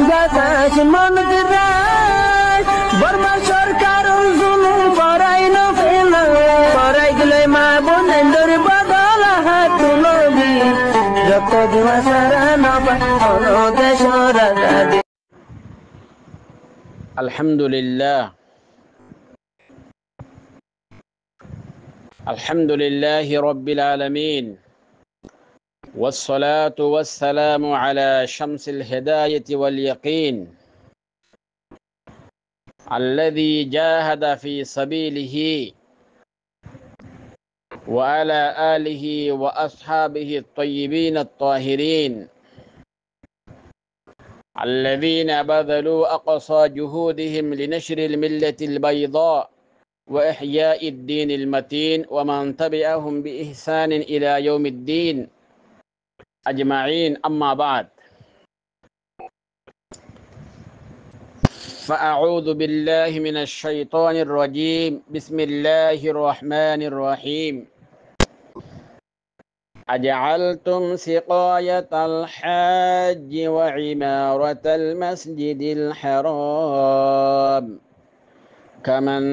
বাতাস মন দিরাই বর্মা সরকার জুলুম করাই না ফেলা করাই গেলে মা বোনের বদল হাত নবী যত দিওয়া সারা না পালো দেশ রাজা। الحمد لله رب العالمين، والصلاة والسلام على شمس الهداية واليقين الذي جاهد في سبيله وعلى آله وأصحابه الطيبين الطاهرين الذين بذلوا أقصى جهودهم لنشر الملة البيضاء وإحياء الدين المتين ومن تبعهم بإحسان إلى يوم الدين أجمعين. أما بعد، فأعوذ بالله من الشيطان الرجيم. بسم الله الرحمن الرحيم. أجعلتم سقاية الحاج وعمارة المسجد الحرام كمن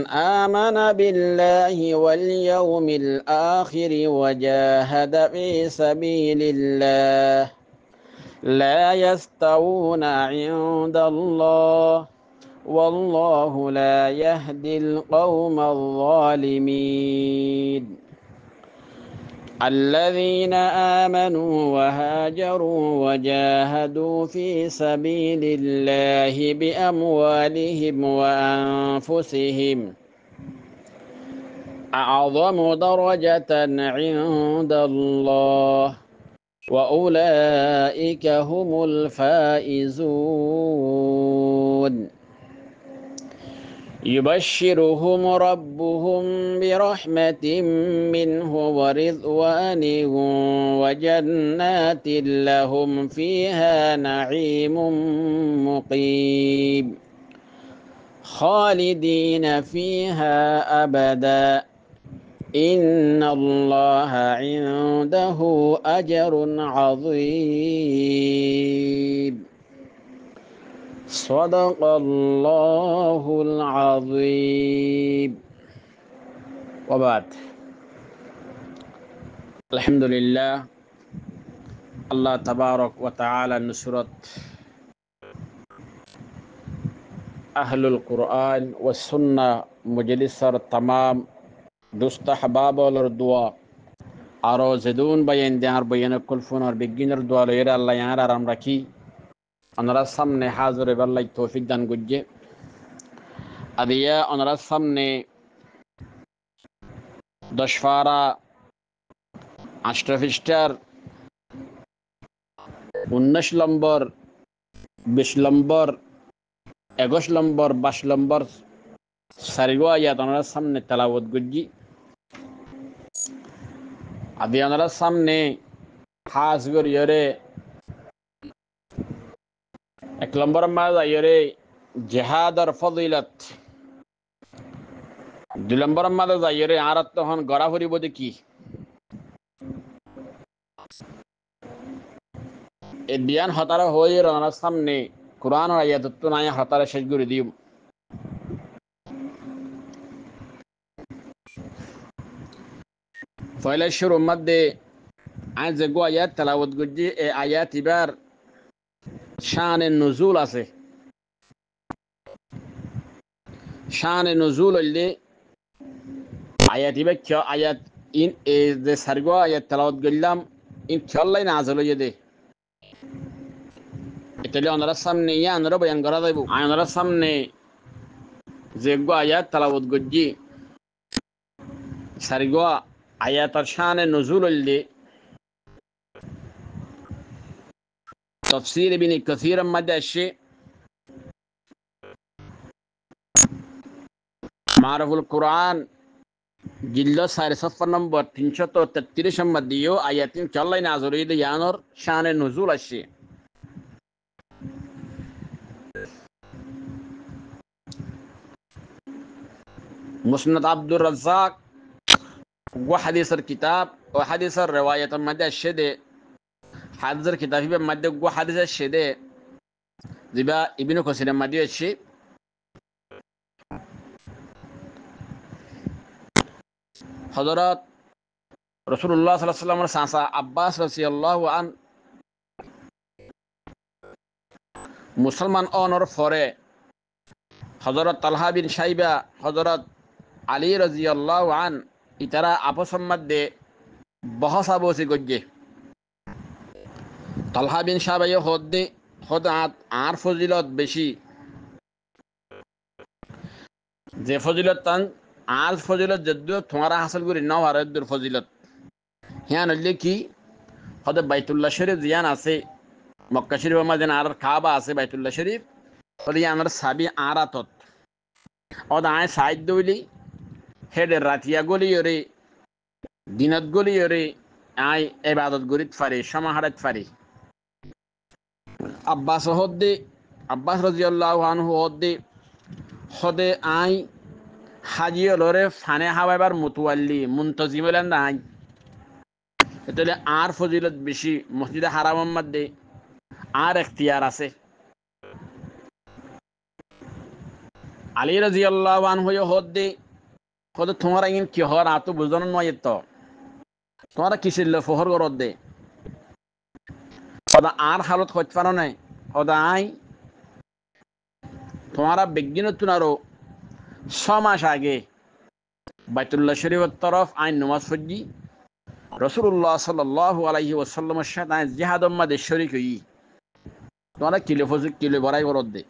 آمن بالله واليوم الآخر وجاهد في سبيل الله لا يستوون عند الله والله لا يهدي القوم الظالمين. الذين آمنوا وهاجروا وجاهدوا في سبيل الله بأموالهم وأنفسهم أعظم درجة عند الله وأولئك هم الفائزون. يبشرهم ربهم برحمة منه ورضوان وجنات لهم فيها نعيم مقيم خالدين فيها أبدا إن الله عنده أجر عظيم. صدق الله العظيم. وبعد، الحمد لله الله تبارك وتعالى نصرت أهل القرآن والسنة مجلسر تمام دوست أحباب والردوا أرو زدون بين ديار بين كل فنور بيجينر دوالو يرى الله ينار رمركي أنرى سامنے حاضر بالله توفيق دان گجے أديا أنرى سامنے دشفارا أشرفشتر 19 নম্বর 20 নম্বর 21 নম্বর 22 নম্বর সারিগো আয়াত أنرى سامنے تلاوت گجي أديا أنرى سامنے حاضر يرى এক নম্বর মাঝে আইরে জিহাদর ফজিলত, দুই নম্বর মাঝে আইরে আরাত তখন গড়া ফুরিব দেখি এই বিয়ান হতারা হয়ে রানার সামনে কোরআন আর আয়াত তো নাই হতারা শেষ করে দিও। পয়লা শুরুর মধ্যে আজ যে আয়াত তেলাওয়াত করছি এই আয়াত এবার শানে নুজুল আছে। শানে নুজুল হইলে আয়াত ইবে কি আয়াত ইন এ যে সারগো আয়াত তেলাওয়াত করলাম ইন খেয়াল্লাই নাযিল হয়ে দে এটালে ওনার সামনে ইয়া আনরা বয়ান করা যাইব। ওনার সামনে যে গো আয়াত তেলাওয়াত করছি সারগো আয়াতের শানে নুজুল হইলে تفسير ابن كثير مدى الشيء معرف القرآن جلد ساري صفر نمبر 333 مديو آياتين كالله نازل يد يانور شان نزول الشيء. مسند عبد الرزاق وحديث الكتاب وحديث الرواية مدى الشيء حديث الكتاب مدى حديث الشيء জিবা ইবনে কাসির মাদি আছে হযরত রাসূলুল্লাহ সাল্লাল্লাহু আলাইহি ওয়াসাল্লামের চাচা আব্বাস রাদিয়াল্লাহু আন মুসলমান অনর পরে হযরত তালহা বিন শাইবা হযরত আলী রাদিয়াল্লাহু আন ইতারা আপসের মধ্যে বহসাবসি গজ্জে তালহা বিন শাইবা হদাত আর ফজিলত বেশি যে ফজিলত তান আর ফজিলত যদিও তোমারা হাসিল করি নাও আর ফজিলত হিয়ান হইলে কি হদে বাইতুল্লাহ শরীফ জিয়ান আছে মক্কা শরীফের মাঝে আর কাবা আছে বাইতুল্লাহ শরীফ হলে আমার সাবি আরাতত ওদ আয় সাহিত্য হইলি হেডে রাতিয়া গলি ওরে দিনত গলি ওরে আয় এবাদত গরিত ফারি সমাহারাত ফারি আব্বাস রাদিয়াল্লাহু আনহু হদে আয় হাজিয়লরে ফানে হাওয়াবার মুতওয়াল্লি মুনতাজিম হলেন না আই তাহলে আর ফজিলত বেশি মসজিদে হারামের মধ্যে আর এখতিয়ার আছে আলী রাদিয়াল্লাহু আনহু হদে তোমার ইন কি হর আতো বুঝানো নয় তো তোমারা কিসিল ফহর গরদ দে ওদা আর হালত হইতে পারো নাই ওদা আই তোমারা বিজ্ঞান তুনারো 6 মাস আগে বাইতুল্লাহ শরীফের তরফ আইন নামাজ পড়ি রাসূলুল্লাহ সাল্লাল্লাহু আলাইহি ওয়াসাল্লামের সাথে জিহাদের মধ্যে শরীক হই তোমরা কিলো বড়াই করদ দে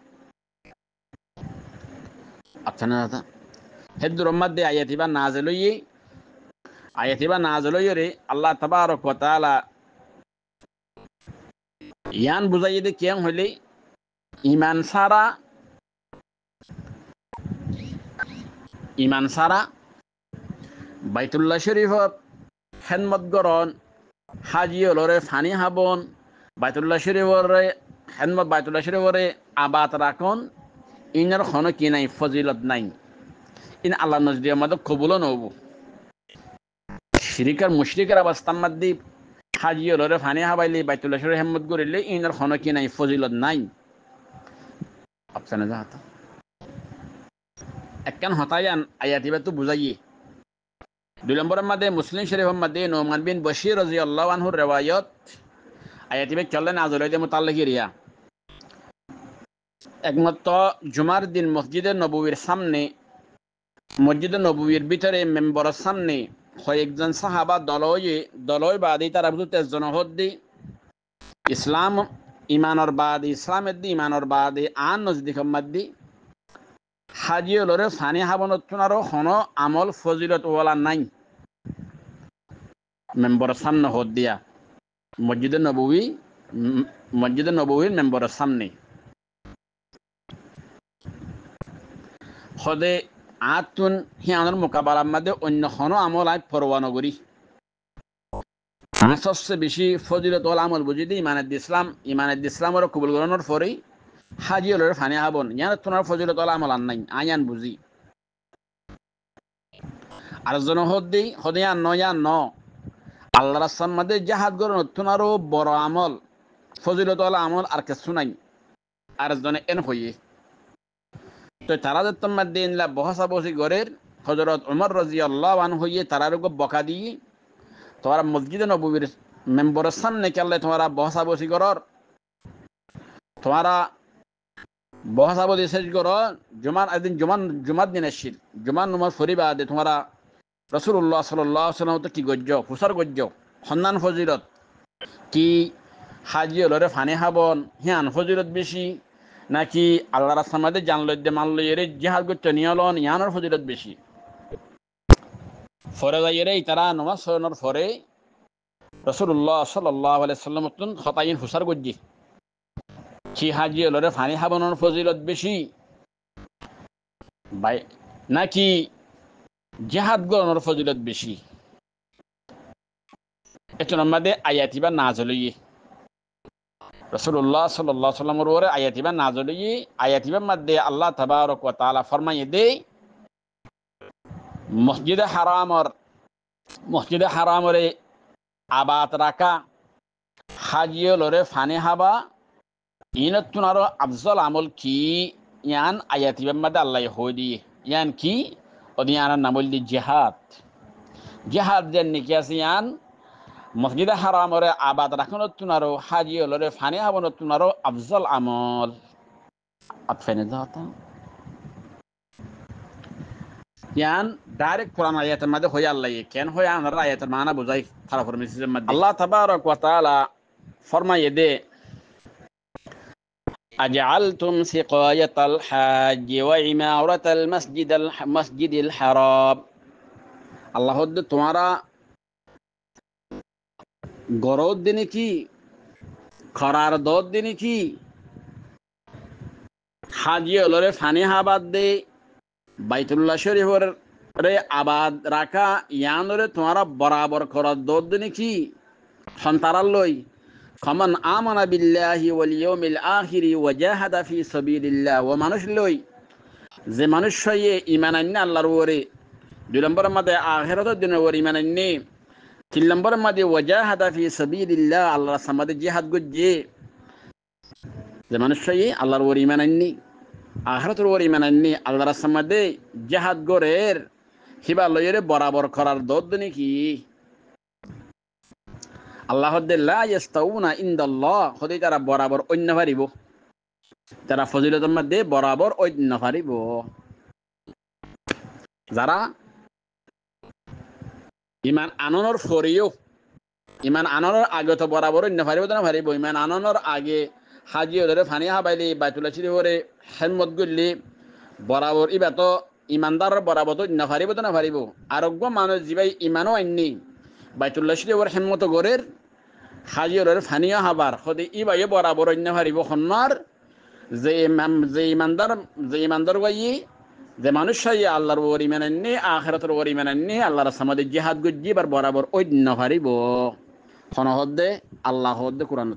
আচ্ছা না দাদা হেদুর মধ্যে আয়াতিবা নাযিল রে আল্লাহ তাবারক ওয়া তাআলা ইয়ান বুঝাইয়ে দে কেন হইলে ইমান সারা বাইতুল্লাহ শরীফত খেদমত গরণ হাজিয়লরে ফানি হাবন বাইতুল্লাহ শরীফরে আবাদ রাখন ইনার খন কি নাই ফজিলত নাই ইন আল্লাহ নজরিয়ার মধ্যে কবুলও নব শিরিকার মুশরিকের অবস্থার মধ্যে হাজিয়লরে ফানি হাবাইলে বাইতুল্লাহ শরীফ হেমত করিলে ইনার খন কি নাই ফজিলত নাই আপনারা যাহাত একখান হতায়ান আয়াতিবা তো বুঝাইয়ে 2 নম্বরের মধ্যে মুসলিম শরীফের মধ্যে নোমান বিন বশির রাদিয়াল্লাহু আনহুর রিওয়ায়াত আয়াতিবা চলেন আজলাইতে মুতাল্লিক রিয়া একমাত্র জুমার দিন মসজিদে নববীর ভিতরে মেম্বরের সামনে কয়েকজন সাহাবা দলয় বাদী তারা বুঝতে জনহদ্দি ইমানের বাদী আন নজদিকের মধ্যে হাজিয়লরে ফানি হাবনতুনারও হন আমল ফজিলত ওয়ালা নাই মেম্বরের সামনে হদ দিয়া মসজিদে নববীর মেম্বরের সামনে হদে আতুন হিয়ানোর মোকাবেলার মধ্যে অন্য কোনো আমল আয় পরোয়া নগরী সবচেয়ে বেশি ফজিলত ওয়ালা আমল বুঝি দি ইমানের ইসলামের কবুল গ্রহণের পরেই হাজিয়লের ফানি হাবন ইয়ান তোমার ফজিলত ওয়ালা আমল আর নাই আয়ান বুঝি আর জন হদে ন আল্লাহ রাস্তার মধ্যে জাহাদ গরণ তোমারও বড় আমল ফজিলত ওয়ালা আমল আর কিছু নাই আর জনে এন হইয়ে তো তারা যে তোমার দিন বহসা বসি গড়ের হযরত উমর রাদিয়াল্লাহু আনহু হইয়ে তারার বকা দিয়ে তোমরা মসজিদে নববীর মেম্বরের সামনে কেলে তোমরা বহসা বসি গড়র তোমরা বহসা বসি শেষ গড় জুমার দিন আসছিল জুমার নমাজ ফরিবা দে তোমরা রাসূলুল্লাহ সাল্লাল্লাহু আলাইহি ওয়াসাল্লাম তো কি গজ্জ ফুসার গজ্জ সন্ধান ফজিলত কি হাজিয়লরে ফানি হাবন হিয়ান ফজিলত বেশি নাকি আল্লাহ রাস্তার মধ্যে জানলইদে মানলইরে জিহাদ করতে নিয়লন ইয়ানোর ফজিলত বেশি ফরে যাইরে তারা নামাজ পড়ানোর পরে রাসূলুল্লাহ সাল্লাল্লাহু আলাইহি ওয়াসাল্লাম হতাইন হুসার গজ্জি কি হাজিয়লরে ফানি হাবনের ফজিলত বেশি ভাই নাকি জিহাদ করানোর ফজিলত বেশি এটার মধ্যে আয়াতিবা নাযিল হইয়ে রাসূলুল্লাহ সাল্লাল্লাহু আলাইহি ওয়াসাল্লামের ওরে আয়াতিবা নাযিল হইয়ে আয়াতিবার মধ্যে আল্লাহ তাবারক ওয়া তাআলা ফরমায়ে দে মসজিদে হারামরে আবাদ রাখা হাজিয়লরে ফানি হাবা ইনতুন আরো আফজল আমল কি ইয়ান আয়াতিবের মধ্যে আল্লাহ হদি ইয়ান কি ওদিয়ান নামল দি জিহাদ জিহাদ যেন নাকি আছে ইয়ান মসজিদে হারামরে আবাদ রাখনতুন আরো হাজি হলরে ফানি হাবনতুন আরো আফজল আমল আতফেনে যাতা ইয়ান ডাইরেক্ট কোরআন আয়াতের মধ্যে হয়ে আল্লাহ কেন হয়ে আনার আয়াতের মানা বুঝাই খারাপ ফরমেসিসের মধ্যে আল্লাহ তাবারক ওয়া তাআলা ফরমায়ে দে أجعلتم سقاية الحاج وعمارة المسجد الحرام আল্লাহ তোমারা গরদ দিনে কি খরার দদ দিনে কি হাজি হলরে ফানি হাবাদ দে বাইতুল্লাহ শরীফের রে আবাদ রাখা ইয়ানরে তোমারা বরাবর করার দদ দিনে কি সন্তারাল লই খমান আমানা বিল্লাহি ওয়াল ইয়াউমিল আখিরি ওয়া জাহাদা ফি সাবিলিল্লাহ ওয়া মানুষ লই যে মানুষ হয়ে ঈমান আননে আল্লাহর উপরে দুই নম্বরের মধ্যে আখিরাতের দিনের উপরে ঈমান আননে তিন নম্বরের মধ্যে ওয়া জাহাদা ফি সাবিলিল্লাহ আল্লাহর সামাদে জিহাদ গজ্জে যে মানুষ হয়ে আল্লাহর উপরে ঈমান আননি আখিরাতের উপরে ঈমান আননি আল্লাহর সামাদে জিহাদ গরের হিবা লইরে বরাবর করার দদ নাকি আল্লাহ লা ইয়াস্তাউনা ইনদাল্লাহ খোদে তারা বরাবর অন্য পারিব তারা ফজিলতের মধ্যে বরাবর অন্য পারিব যারা ইমান আননের ফরিও ইমান আননের আগে তো বরাবর অন্য পারিব না পারিব ইমান আননের আগে হাজি ওদের ফানি হাবাইলি বাইতুল্লাহ শরীফরে হেলমত গল্লি বরাবর ইবা তো ইমানদারের বরাবর অন্য পারিব না পারিব আরোগ্য মানুষ যিবাই ইমানও আননি বাইতুল্লাহ শরীফর হেলমত গরের হাজিরের ফানিয়া হাবার সদি ই বাইয়ে বরাবর অন্য হারিব খন্নার যে ইমানদার গাই যে মানুষ চাই আল্লাহর ওর ইমান আননি আখিরাতের ওর ইমান আননি আল্লাহর সামাদে জিহাদ গজ্জি বার বরাবর অন্য হারিব খন হদ্দে আল্লাহ হদ্দে কোরআন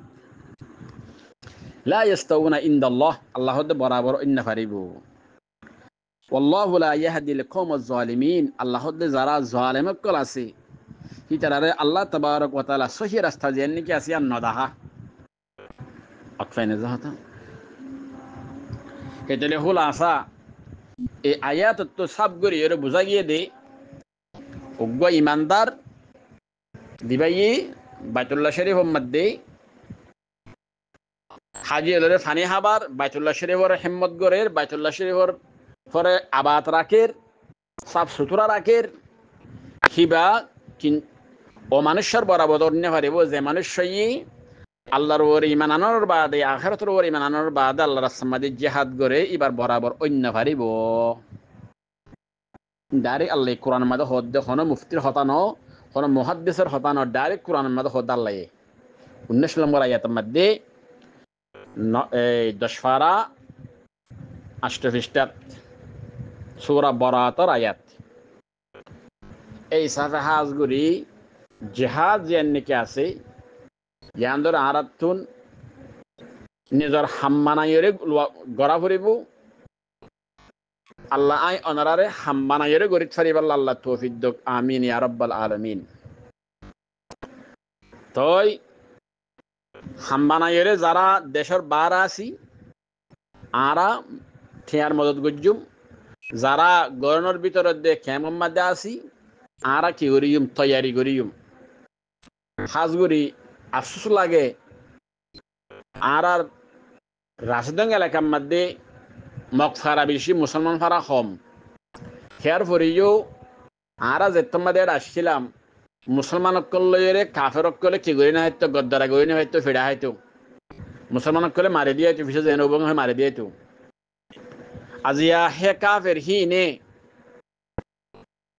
লা ইয়াস্তাউনা ইনদাল্লাহ আল্লাহ হদ্দে বরাবর অন্য হারিব ওয়াল্লাহু লা ইয়াহদিল কওমাজ জালিমিন আল্লাহ হদ্দে যারা জালেম কল আছে হিতারে আল্লাহ তাবারক ওয়া তাআলা সহি রাস্তা যেন নাকি আসিয়া নদাহা আকফাইনে যাহতা কেতলে হল আসা এই আয়াত তো সব গরি এর বুঝা গিয়ে দে উগ্র ইমানদার দিবাই বাইতুল্লাহ শরীফের মধ্যে হাজি এলরে ফানি হাবার বাইতুল্লাহ শরীফের হিম্মত গরের বাইতুল্লাহ শরীফের পরে আবাদ রাখের সাফ সুতরা রাখের হিবা ও মানুষের বরাবর অন্য পারিব যে মানুষ আল্লাহর ওর ইমান আনানোর বাদে আখিরাতের ওর ইমান আনানোর বাদে আল্লাহর সামাদে জিহাদ করে এবার বরাবর অন্য পারিব ডাইরেক্ট আল্লাহ কোরআন মাদে হদ্দে হন মুফতির হতানো হন মুহাদ্দিসের হতানো ডাইরেক্ট কোরআন মাদে হদ আল্লাহ 19 নম্বর আয়াতের মধ্যে 10 পারা 8 পৃষ্ঠাত সূরা বারাতের আয়াত এই সাফে হাজগুরি জিহাদ যেন নাকি আছে ইয়ান্দর আরাতুন নিজর হাম্মানায়রে গড়া ফুরিব আল্লাহ আই অনারারে হাম্মানায়রে গরিত ফারিব আল্লাহ তৌফিক দক আমিন ইয়া রাব্বাল আলামিন তই হাম্মানায়রে যারা দেশের বার আসি আরা ঠিয়ার মদত গজ্জুম যারা গরনের ভিতরে দে কেমন মধ্যে আসি আরা কি করিম তৈয়ারি করিম হাজগুড়ি আফসোস লাগে আর রাশিদং এলাকার মধ্যে মকফারা বেশি মুসলমান ফারা কম হেয়ার ফরিও আর যেতম মধ্যে আসছিলাম মুসলমান অকলে কাফের অকলে কি করি না হয়তো গদ্দারা করি না হয়তো ফিরা হয়তো মুসলমান অকলে মারি দিয়ে পিছিয়ে যেন মারি দিয়ে আজিয়া হে কাফের হি নে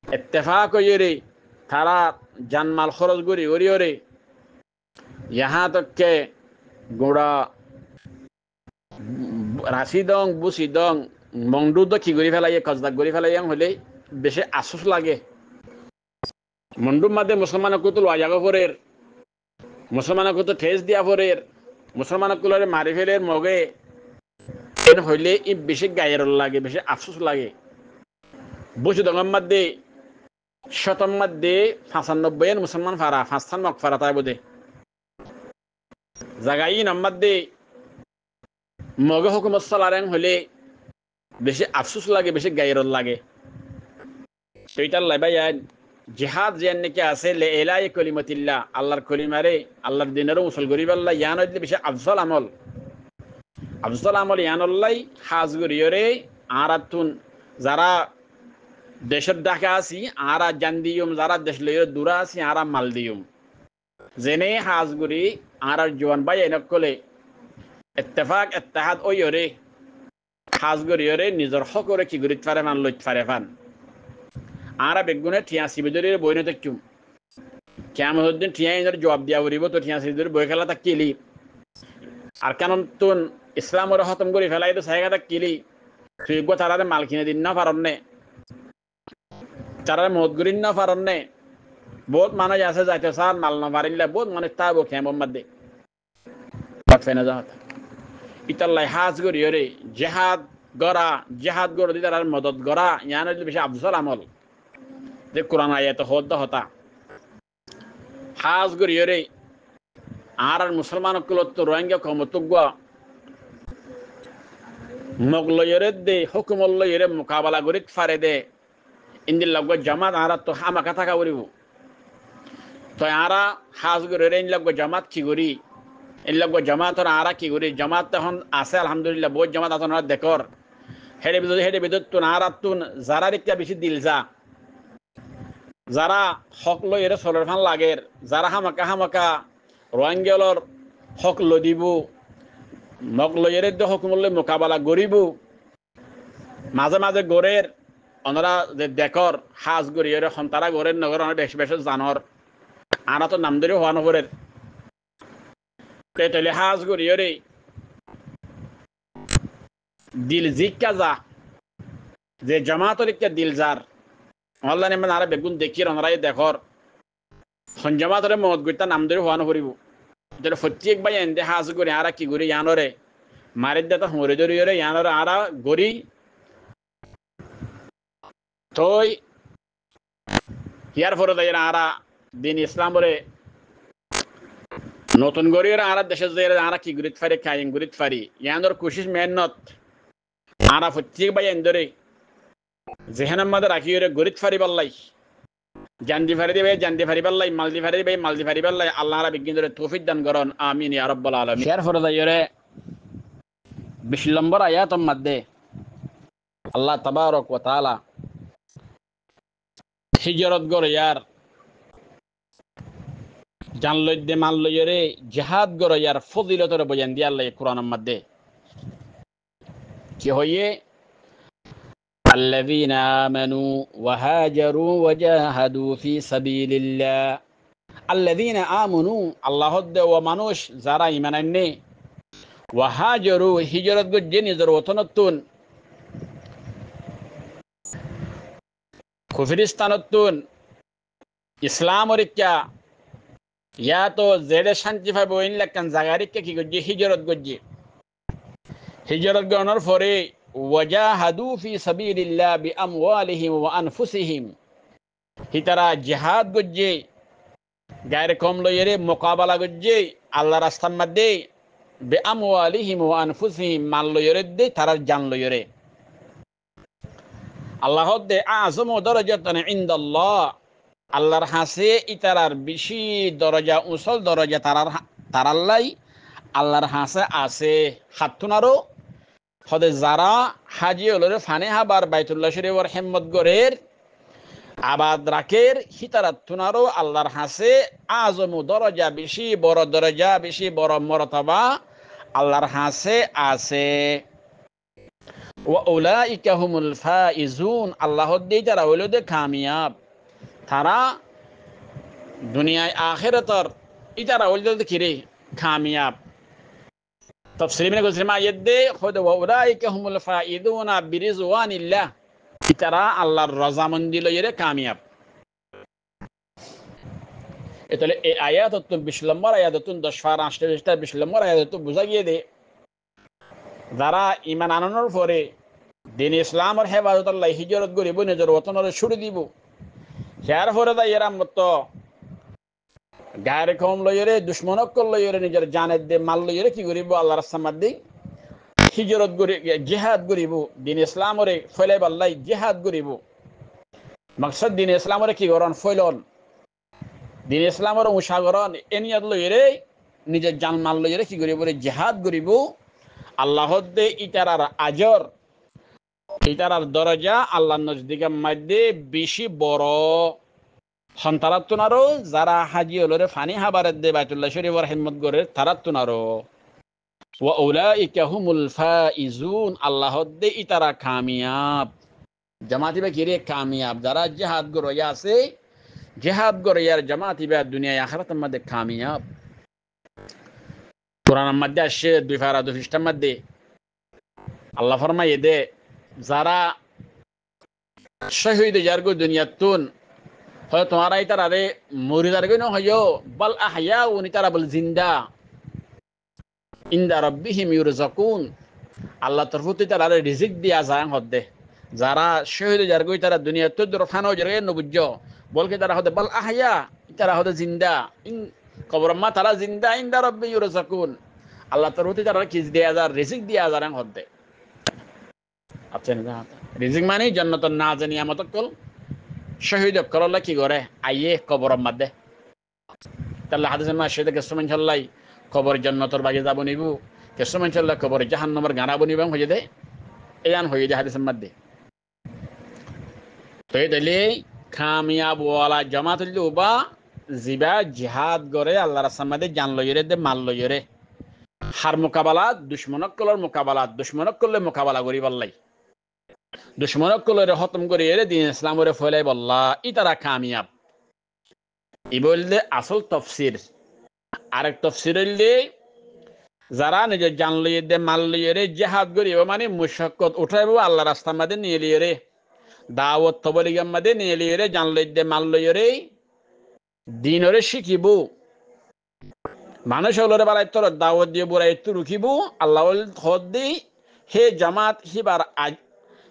इत्तेफाक ये थारा जानमाल खरच गरी ओरे यहाँ तक के गोड़ा राशि दं बुसी दं मंडू दखी गरी फेलाइए कजदाक गरी फेलाइए हले बेशे आसुस लागे मंडू मध्य मुसलमान को तो लजागो फरेर मुसलमान को तो ठेस दिया फरेर मुसलमान को मारि फेलेर मगे हले इ बेशे गायर लागे बेशे आफसोस लागे बुसी दंगम मध्य शतम मध्य 95 मुसलमान फारा 5 मक फारा ताई बोदे जगाई नम मध्य মগে হুকুমত চলারেন হলে বেশি আফসোস লাগে, বেশি গাইরত লাগে। তো এটার লাইবাই জিহাদ যে নাকি আছে লে এলাই কলিমতিল্লাহ, আল্লাহর কলিমারে আল্লাহর দিনেরও মুসল গরিবাল্লাহ ইয়ান হইলে বেশি আফজল আমল। আফজল আমল ইয়ানল্লাই হাজ গরিয়রে আরাতুন যারা দেশের ডাকা আছি আরা জান দিয়ুম, যারা দেশ লইয়ে দূরা আছি আরা মাল দিয়ুম। যেনে হাজ গরি আর জোয়ান ভাই এনক কলে ইত্তেফাক ইত্তেহাদ ওইরে হাজ গরিয়রে নিজের হকরে কি গরিত পারে মান লইত পারে ফান আরা বেগুনে ঠিয়াশি বিদরের বইনে থাকুম কিয়ামতের ঠিয়া ইনর জবাব দিয়া উরিব। তো ঠিয়াশি বিদরের বই খেলা তাকিলি আর কারণ তুন ইসলামের খতম করে ফেলাই তো সাইগা তাকিলি তুই গো তারারে মাল কিনে দিন না পারন্নে, তারারে মত গরিন না পারন্নে। বহুত মানুষ আছে যাইতে সার মাল না পারিলে বহুত মানুষ তাবো খেমর মধ্যে ফেনে যাওয়া। ইতাল্লাই হাজ গরিয়রে জেহাদ গড়া, জেহাদ গড় দি তার মদত গড়া ইয়ান বেশি আফজল আমল। যে কোরআন আয়াত হদ্দ হতা হাজ গরিয়রে আর মুসলমান কুলত রোহিঙ্গা কমতুগ মগলয়রে দে হুকুমল্লয়রে মোকাবেলা গরিত ফারে দে ইন্দিল লগ জামাত আর তো হামাকা থাকা করিব। তো আরা হাজ গরিয়রে ইন লগ জামাত কি করি, ইন লগ জামাত আরা কি করি। জামাত তখন আছে আলহামদুলিল্লাহ, বহুত জামাত আছে দেখর হেডে বিদ্যুৎ তুন আর তুন যারা রিক্তা বেশি দিল যা, যারা হক লই এর চলের ফান লাগের, যারা হামাকা রোহিঙ্গলর হক লদিব মগ লইয়ের হকুমল্লে মোকাবেলা গরিব মাঝে মাঝে গড়ের ওনারা যে দেখর হাজ গরিয়ের সন্তারা গড়ের নগর বেশ বেশ জানর আনা তো নাম ধরে হওয়া নগরের তেতলে হাজ গরিয়রে দিল জিক্কা যা যে জামাতর একটা দিল যার অনলাইনে মানে আর বেগুন দেখি ওনারাই দেখর সঞ্জামাতরে মত গইতা নাম ধরে হওয়া নগরিব। প্রত্যেক ভাই এনে হাজ করি আরা কি করি ইয়ানরে মারি দেতা হরে ধরিয়রে ইয়ানরে আরা গড়ি তই ইয়ার ফলে তাই আরা দিন ইসলামরে নতুন গড়িয়রে আরা দেশে যাই আরা কি গরিত ফারি কায়েম গরিত ফারি ইয়ানর কোশিশ মেহনত আরা প্রত্যেক ভাই এনে জেহানের মধ্যে রাখিয়রে গরিত ফারি পাল্লাই জান্দি ফারি দিবে জান্দি ফারি পাল্লাই মালদি ফারি দিবে মালদি ফারি পাল্লাই আল্লাহ রা বিজ্ঞান ধরে তৌফিক দান করুন আমিন ইয়া রাব্বাল আলামিন। শেয়ার ফরে যাইরে 20 নম্বর আয়াতের মধ্যে আল্লাহ তাবারক ওয়া তাআলা হিজরত গরে ইয়ার জানলইদে মানলইরে জিহাদ গরে ইয়ার ফজিলতরে বয়ান দি আল্লাহ কোরআনের মধ্যে কি হইয়ে الذين آمنوا وهاجروا وجاهدوا في سبيل الله الذين آمنوا الله هد ومنوش زارا إيمانني وهاجروا هجرت جني ذروتنتون كفرستانتون إسلام وركا يا تو زيد شانتي فبوين لكن زغاريكا كي گجي هجرت گجي هجرت گونر فوري وجاهدوا في سبيل الله بأموالهم وأنفسهم হিতারা জিহাদ গজ্জে গায়রে কম লইরে মোকাবেলা গজ্জে আল্লাহর রাস্তার মধ্যে বিআমওয়ালিহিম ওয়া আনফুসিহিম মাল লইরে দে তারা জান লইরে আল্লাহ দে আযম দরাজাতান ইনদাল্লাহ আল্লাহর হাসে ইতারার বেশি দরজা উসল দরজা তারাল্লাই আল্লাহর হাসে আছে হাতুনারো হদে যারা হাজি হলরে ফানে হাবার বাইতুল্লাহ শরীফের হিম্মত গরের আবাদ রাখের হিতারাত তুনারো আল্লাহর হাসে আজম দরজা বেশি বড় দরজা বেশি বড় মর্তবা আল্লাহর হাসে আছে ওয়া উলাইকা হুমুল ফাইজুন আল্লাহ দেই তারা হইল দে কামিয়াব তারা দুনিয়ায় আখিরাতর ইতারা হইল দে কিরে কামিয়াব তফসির ইবনে কাসির আয়াত দে খুদ ওয়া উলাইকা হুমুল ফাইজুনা বিরিজওয়ানিল্লাহ ইতারা আল্লাহর রজামন্দি লইরে কামিয়াব। এতলে এই আয়াত তো 20 নম্বর আয়াত তো 10 ফার 20 নম্বর আয়াত তো বুঝা গিয়ে দে যারা ঈমান আনানোর পরে দিন ইসলামের হেফাজত আল্লাহ হিজরত করিব নিজের ওতনের ছুড়ে দিব যার পরে দা এরা মত গায়ের কম লইরে দুশ্মনক লইরে নিজের জানের দে মাল লইরে কি করিব আল্লাহর রাস্তার মধ্যে হিজরত করি জিহাদ করিব দিন ইসলামরে ফলাই বাল্লাই জিহাদ করিব মকসদ দিন ইসলামরে কি করন ফৈলন দিন ইসলামর উষাগরণ এনিয়াত লইরে নিজের জানমাল লইরে কি করিব জিহাদ করিব আল্লাহ দে ইতারার আজর ইতারার দরজা আল্লাহ নজদিকের মধ্যে বেশি বড় সন্তারাত্তুনারও যারা হাজি হলরে ফানি হাবারের দে বাইতুল্লাহ শরীফর হিম্মত করে তারাত্তুনারও ওয়া উলাইকা হুমুল ফাইজুন আল্লাহ দে ইতারা কামিয়াব জামাতি বা কিরে কামিয়াব যারা জিহাদ গরয়া আছে জিহাদ গরয়ার জামাতি বা দুনিয়া আখিরাতের মধ্যে কামিয়াব কোরআনের মধ্যে আসে 2 পারা 2 পৃষ্ঠার মধ্যে আল্লাহ ফরমায় দে যারা শহীদ যারগো দুনিয়াতুন হয় তোমারা ইতারা রে মরিদার গই ন হয়ো বল আহয়া উনি তারা বল জিন্দা ইনদা রাব্বিহিম ইউরজাকুন আল্লাহ তরফতে তারা রিজিক দিয়া যায় হদে যারা শহীদ যারগো তারা দুনিয়াতে দরফানো জরে নবুজ্জ বলকে তারা হদে বল আহয়া তারা হদে জিন্দা ইন কবরম্মা তারা জিন্দা ইনদা রাব্বি ইউরজাকুন আল্লাহ তরফতে তারা কিস দিয়া যায় রিজিক দিয়া যায় হদে আচ্ছা না রিজিক মানে জান্নাতুন নাজ নিয়ামত কল শহীদ করলা কি করে আইয়ে কবর মধ্যে তাহলে হাদিসে মা শহীদ কেসমন চল্লাই কবর জান্নাতের বাগে যাব নিবু কেসমন চল্লাই কবর জাহান্নামের গানা বনিবাং হয়ে দে এয়ান হয়ে যায় হাদিসের মধ্যে তো এই দলে কামিয়াব ওয়ালা জামাত লুবা জিবা জিহাদ করে আল্লাহর রাস্তার মধ্যে জান লইরে দে মাল লইরে হার মোকাবেলা দুশমনক কলর মোকাবেলা দুশমনক করলে মোকাবেলা করি বললাই দুশ্মনক কলরে খতম করে এলে দিন ইসলামরে ফলাই বললা ইতারা কামিয়াব ই বললে আসল তফসির আরেক তফসির হইলে যারা নিজের জান লইয়ে দে মাল লইয়ে রে জিহাদ করিব মানে মুশাক্কত উঠাইব আল্লাহ রাস্তার মধ্যে নিয়ে লিয়ে রে দাওয়াত তবলিগের মধ্যে নিয়ে লিয়ে রে জান লইয়ে দে মাল লইয়ে রে দিনরে শিখিব মানুষ হলরে বালাই তোর দাওয়াত দিয়ে বুড়াই একটু রুখিব আল্লাহ হদ দি হে জামাত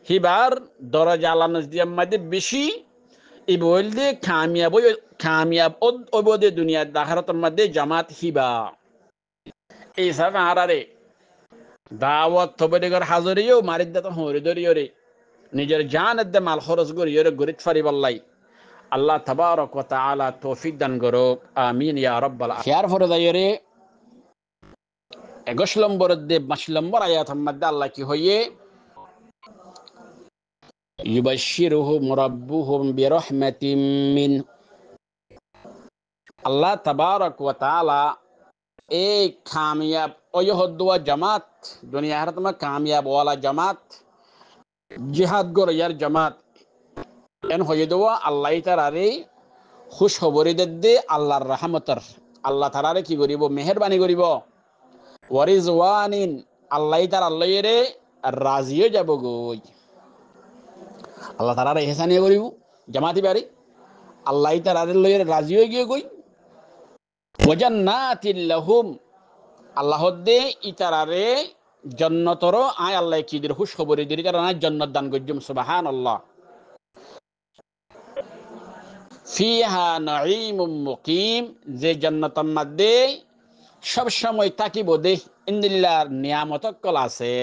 হিবার দরজা আল্লাহ নজদিয়ার মধ্যে বেশি এই বলতে কামিয়াব ওবদে দুনিয়ার আখিরাতের মধ্যে জামাত হিবা এই সারা আরারে দাওয়াত তবলিগের হাজরিও মারিদ তো হরি দরিয়রে নিজের জান দে মাল খরচ করিয়রে গরিত ফারি বল্লাই আল্লাহ তাবারক ওয়া তাআলা তৌফিক দান করুক আমিন ইয়া রাব্বাল আলামিন ইয়ার ফরে দায়রে 21 নম্বর দে 22 নম্বর আয়াতের মধ্যে আল্লাহ কি হইয়ে ইউবাশশিরুহুম রাব্বুহুম বিরহমাতিম মিন আল্লাহ তাবারক ওয়া তাআলা এই কামিয়াব ওয়হদুয়া জামাত দুনিয়া আখিরাত মে কামিয়াব ওয়ালা জামাত জিহাদ গরয়ার জামাত এন হয়ে দেওয়া আল্লাহ তাআলারে খুশ খবরি দে আল্লাহর রহমতর আল্লাহ তাআলারে কি করিব মেহেরবানি করিব ওয়ারিজওয়ানিন আল্লাহ তাআলা আল্লাহরে রাজি হয়ে যাব গই আল্লাহ তাআলারে ইহসানি করিব জামাতি বাড়ি আল্লাহ তাআলারে লইরে রাজি হয়ে গিয়ে গই ওয়াজান্নাতিল লাহুম আল্লাহ দে ইতারারে জান্নাতর আয় আল্লাহ কি দির খুশ খবরি দির কারণে জান্নাত দান গজুম সুবহানাল্লাহ ফিহা নাঈমুম মুকিম যে জান্নাতের মধ্যে সব সময় থাকিব দে ইন্দিল্লাহর নিয়ামত কল আছে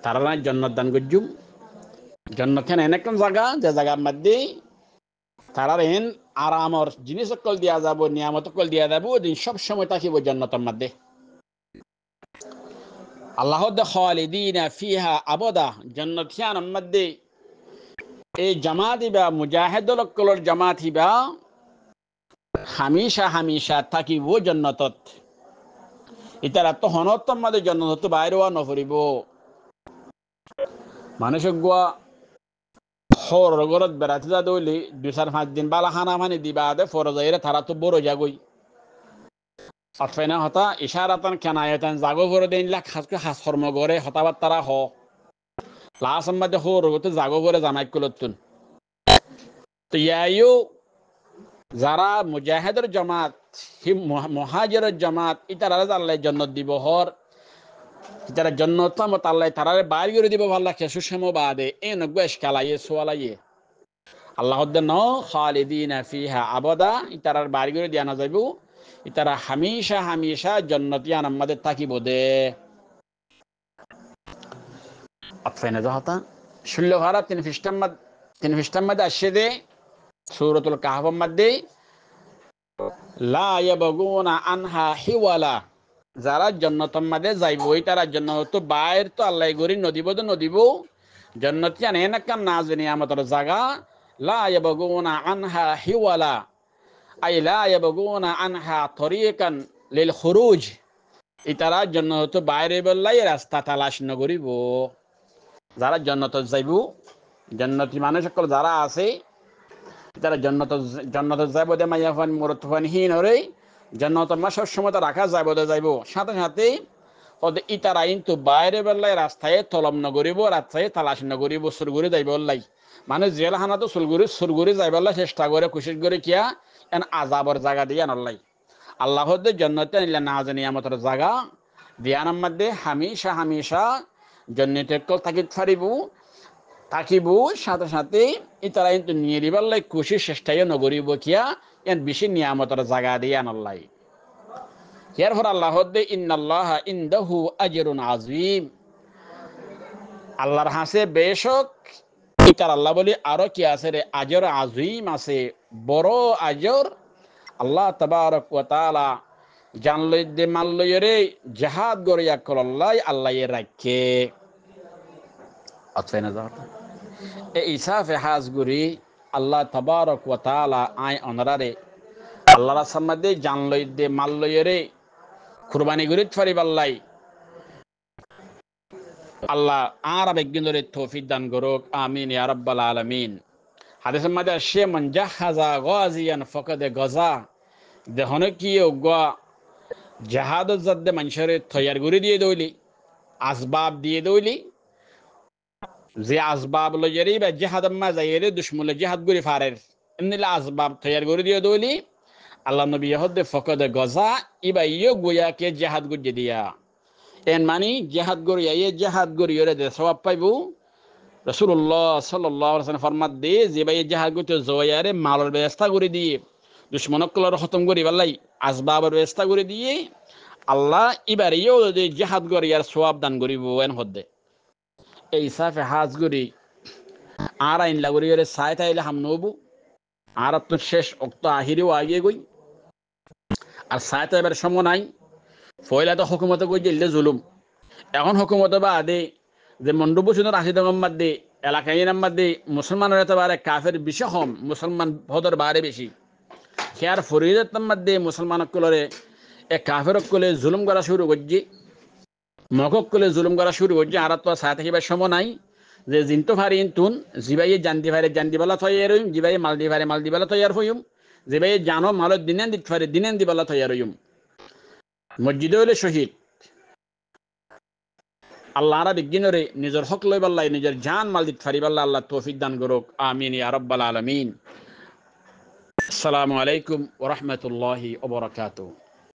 তারা জান্নাত দান গজুম জান্নাত কেন এনেকন জায়গা যে জায়গার মধ্যে তারা হেন আরামর জিনিস কল দিয়া যাব নিয়ামত কল দিয়া যাব দিন সব সময় থাকিব জান্নাতের মধ্যে আল্লাহ দে খালিদিনা ফিহা আবাদা জান্নাতিয়ানের মধ্যে এই জামাত বা মুজাহিদুল কলর জামাত বা হামেশা হামেশা থাকিব জান্নাতত ইতারা তো হনতর মধ্যে জান্নাত বাইরেও নফরিব মানুষ গোয়া হর ঘরত বেড়াতে যা দইলি 2-5 দিন বালা খানা পানি দিবা দে ফরজাইরে তারা তো বড় যাগই আতফাইনা হতা ইশারাতান কানায়াতান জাগো করে দেন লাখ খাসকে হাস কর্ম করে হতাবাত তারা হ লাসম মধ্যে হর গতে জাগো করে জামাই কলতুন তো ইয়ায়ু যারা মুজাহিদের জামাত হি মুহাজিরের জামাত ইতারা আল্লাহ জান্নাত দিব হর ইতারা জান্নাত মত আল্লাহ তারারে বাইর করে দিব আল্লাহ কেসু সময় বাদে এন গেশ কালায়ে সোয়ালায়ে আল্লাহ দে ন খালিদিনা ফিহা আবাদা ইতারার বাইর করে দিয়া না যাইবো ইতারা হামেশা হামেশা জন্নতিয়ান আমাদের থাকিব দে আতফাইনা জহতা শুনলো হারা তিন ফিস্টার মধ্যে আসছে দে সূরাতুল কাহফের মধ্যে লা ইয়াবগুনা আনহা হিওয়ালা যারা জন্নতের মধ্যে যাইব ওই তারা জন্নত বাইর তো আল্লাহ গরি নদীব জন্নতিয়ান এনাকান নাজনি আমাদের জায়গা লা ইয়াবগুনা আনহা হিওয়ালা আই লা ইয়াবগুনা আনহা তরিকান লিল খুরুজ ইতারা জন্নত বাইরে বললাই রাস্তা তালাশ নগরিব যারা জন্নত যাইব জন্নতি মানুষ সকল যারা আছে তারা জন্নত যাইব দে মাইয়াফান মুরতফানহীন হরে জন্নত মা সবসময় তো রাখা যাইব দে যাইব সাথে সাথে ওদের ইতারা কিন্তু বাইরে বেলায় রাস্তায় তলম নগরিব রাস্তায় তালাশ নগরিব সুরগুরি যাইব লাই মানে জেলখানা তো সুরগুরি যাইব চেষ্টা করে কোশিশ করে কিয়া এন আজাবর জায়গা দিয়ে নল্লাই আল্লাহ জন্নতে নিলে না জানি আমাদের জায়গা দিয়ানার মধ্যে হামেশা হামেশা জন্নতে থাকিব সাথে সাথে ইতারা কিন্তু নিয়ে দিবার লাই কোশিশ চেষ্টায় নগরিব কিয়া এন বেশি নিয়ামতের জায়গা দিয়ে নল্লাই এরপর আল্লাহ ইন্নাল্লাহা ইনদাহু আজরুন আযীম আল্লাহর হাসে বেশক ইতার আল্লাহ বলি আরো কি আছে রে আজর আযীম আছে বড় আজর আল্লাহ তাবারক ওয়া তাআলা জানলই দে মানলই রে জিহাদ গরিয়া কল্লাই আল্লাহ এর রাখে আতফাইনা যাতা এ ইসাফে হাজগুরি আল্লাহ তাবারক ওয়া তাআলা আই অনরারে আল্লাহর সামনে জানলই দে মানলই রে কুরবানি গরিত ফারিবাল্লাই আল্লাহ আর আবেগিনরে তৌফিক দান করুক আমিন ইয়া রাব্বাল আলামিন হাদিসের মধ্যে আসে মান জাহাজা গাজিয়ান ফাকাদ গাজা দেহনে কি ওগা জাহাদ জাদে মানুষের তৈয়ার করে দিয়ে দইলি আসবাব দিয়ে দইলি যে আসবাব লইরি বা জিহাদ মা যাইরে দুশমন জিহাদ করে ফারের এমনিলা আসবাব তৈয়ার করে দিয়ে দইলি আল্লাহ নবী হদে ফাকাদ গাজা ইবা ইয়ো গোয়া কে জিহাদ গুজে দিয়া এন মানি জিহাদ গরিয়া ইয়ে জিহাদ গরিয়রে দে সওয়াব পাইবো রাসূলুল্লাহ সাল্লাল্লাহু আলাইহি ওয়াসাল্লাম ফরমাত দে যে ভাই জিহাদ গতে জয়ারে মালের ব্যবস্থা করে দিয়ে দুশমনকলর খতম করি বললাই আসবাবের ব্যবস্থা করে দিয়ে আল্লাহ এবারে ইয়ো যে জিহাদ গরিয়ার সওয়াব দান করিব এন হদে এই সাফে হাজ গরি আর আইন লাগরিয়রে সাইত আইলে হাম নবু আর তো শেষ অক্ত আহিরেও আগে গই আর সাইত এবার সময় নাই ফয়লা তো হুকুমতে কই দিলে জুলুম এখন হুকুমতে বা আদে যে মন্ডবসুনের ৮০ নম্বর দে এলাকায় নাম্বার দে মুসলমানের এতবারে কাফের বেশি কম মুসলমান ভদর বারে বেশি খেয়ার ফরিজের নাম্বার দে মুসলমান কলরে এ কাফের কলে জুলুম করা শুরু করছি মকক কলে জুলুম করা শুরু করছি আর তো সাথে থাকিবার সময় নাই যে জিনতো ফারি ইনতুন জিবাইয়ে জান্দি ফারে জান্দিবালা তৈয়ার হইম জিবাইয়ে মালদি ফারে মালদিবালা তৈয়ার হইম জিবাইয়ে জানো মালত দিনেন দিত ফারে দিনেন দিবালা তৈয়ার হইম মসজিদে হইলে শহীদ আল্লাহ রা বিজ্ঞানরে নিজের হক লই বাল্লাই নিজের জান মাল দিত ফারি বাল্লা আল্লাহ তৌফিক দান করুক আমিন ইয়া রাব্বাল আলামিন আসসালামু আলাইকুম ওয়া রাহমাতুল্লাহি ওয়া বারাকাতুহু